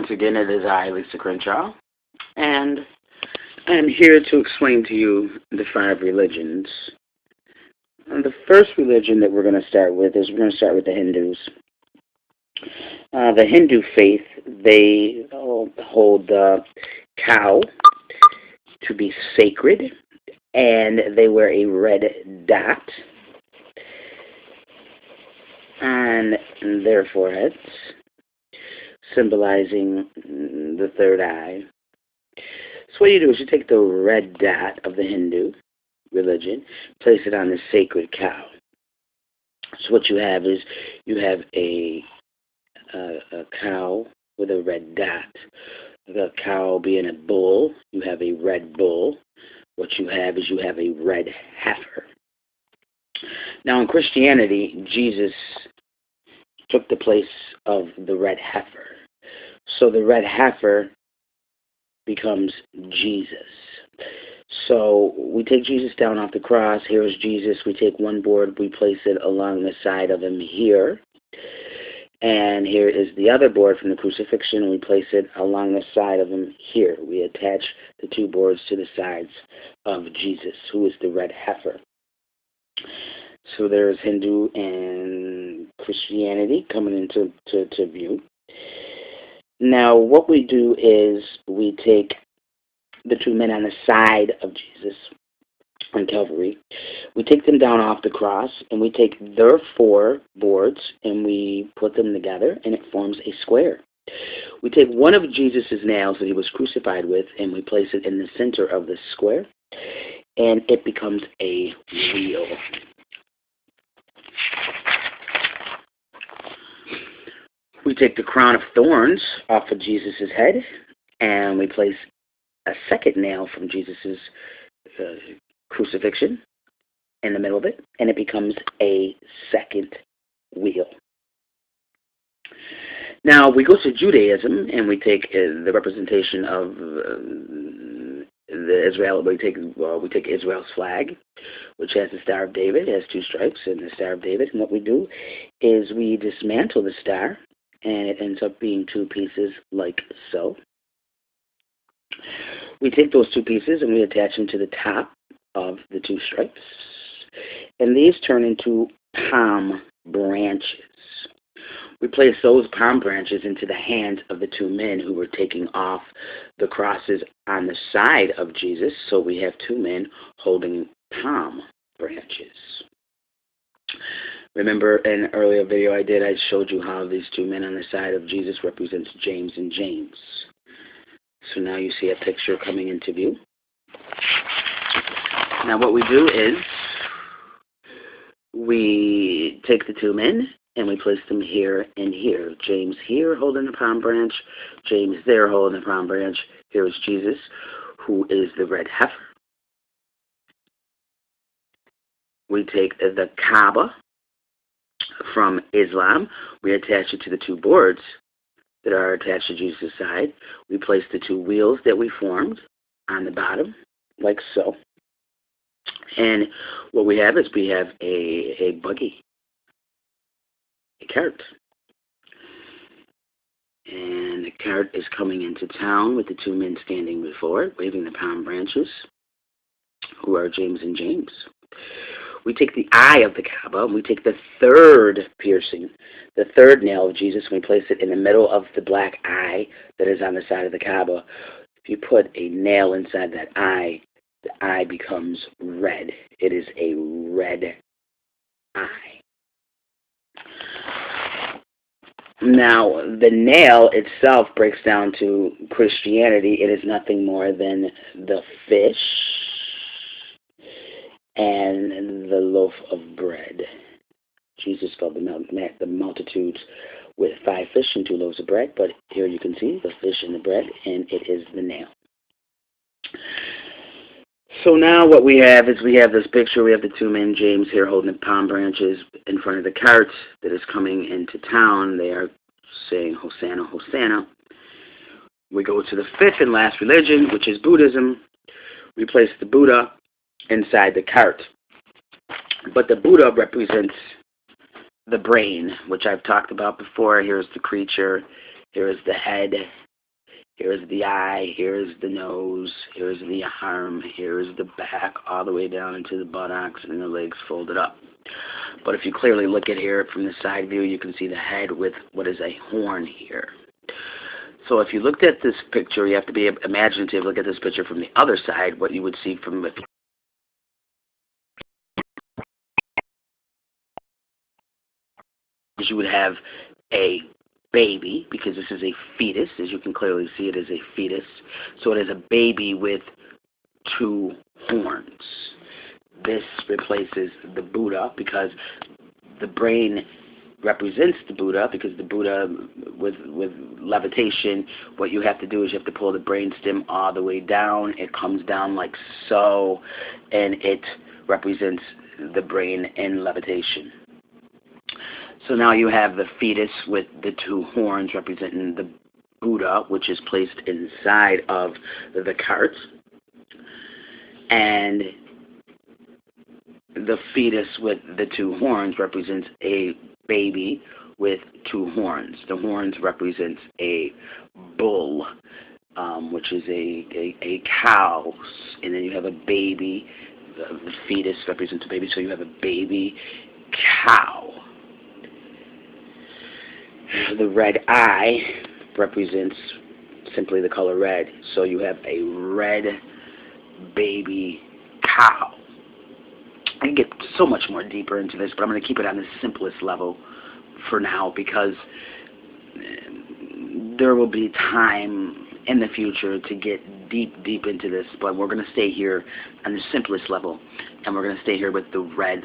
Once again, it is I, Lisa Crenshaw, and I am here to explain to you the 5 religions. The first religion that we're going to start with is we're going to start with the Hindus. The Hindu faith, they hold the cow to be sacred, and they wear a red dot on their foreheads, symbolizing the third eye. So what you do is you take the red dot of the Hindu religion, place it on the sacred cow. So what you have is you have a cow with a red dot. The cow being a bull, you have a red bull. What you have is you have a red heifer. Now in Christianity, Jesus took the place of the red heifer. So the red heifer becomes Jesus. So we take Jesus down off the cross. Here is Jesus. We take one board, we place it along the side of him here. And here is the other board from the crucifixion, and we place it along the side of him here. We attach the 2 boards to the sides of Jesus, who is the red heifer. So there's Hindu and Christianity coming into view. Now what we do is we take the 2 men on the side of Jesus on Calvary. We take them down off the cross, and we take their 4 boards and we put them together, and it forms a square. We take one of Jesus' nails that he was crucified with, and we place it in the center of the square, and it becomes a wheel. We take the crown of thorns off of Jesus' head, and we place a second nail from Jesus' crucifixion in the middle of it, and it becomes a second wheel. Now we go to Judaism, and we take the representation of the Israel. We take Israel's flag, which has the Star of David. It has 2 stripes and the Star of David. And what we do is we dismantle the star, and it ends up being 2 pieces like so. We take those 2 pieces and we attach them to the top of the 2 stripes, and these turn into palm branches. We place those palm branches into the hands of the 2 men who were taking off the crosses on the side of Jesus, so we have 2 men holding palm branches. Remember in an earlier video I showed you how these 2 men on the side of Jesus represents James and James. So now you see a picture coming into view. Now what we do is we take the 2 men and we place them here and here. James here holding the palm branch, James there holding the palm branch. Here is Jesus, who is the red heifer. We take the Kaaba from Islam. We attach it to the 2 boards that are attached to Jesus' side. We place the 2 wheels that we formed on the bottom, like so. And what we have is we have a buggy, a cart. And the cart is coming into town with the 2 men standing before it, waving the palm branches, who are James and James. We take the eye of the Kaaba, and we take the 3rd piercing, the 3rd nail of Jesus, and we place it in the middle of the black eye that is on the side of the Kaaba. If you put a nail inside that eye, the eye becomes red. It is a red eye. Now, the nail itself breaks down to Christianity. It is nothing more than the fish and the loaf of bread. Jesus fed the multitudes with 5 fish and 2 loaves of bread, but here you can see the fish and the bread, and it is the nail. So now what we have is we have this picture. We have the 2 men, James here holding the palm branches in front of the cart that is coming into town. They are saying, Hosanna, Hosanna. We go to the 5th and last religion, which is Buddhism. We place the Buddha inside the cart. But the Buddha represents the brain, which I've talked about before. Here's the creature. Here is the head. Here's the eye, here's the nose, here's the arm, here's the back, all the way down into the buttocks and the legs folded up. But if you clearly look at here from the side view, you can see the head with what is a horn here. So if you looked at this picture, you have to be imaginative, look at this picture from the other side, what you would see from the you would have a baby, because this is a fetus, as you can clearly see it is a fetus. So it is a baby with two horns. This replaces the Buddha because the brain represents the Buddha, because the Buddha with levitation, what you have to do is you have to pull the brain stem all the way down. It comes down like so, and it represents the brain in levitation. So now you have the fetus with the two horns representing the Buddha, which is placed inside of the cart. And the fetus with the two horns represents a baby with two horns. The horns represents a bull, which is a cow. And then you have a baby. The fetus represents a baby, so you have a baby cow. The red eye represents simply the color red. So you have a red baby cow. I can get so much more deeper into this, but I'm going to keep it on the simplest level for now, because there will be time in the future to get deep into this, but we're going to stay here on the simplest level, and we're going to stay here with the red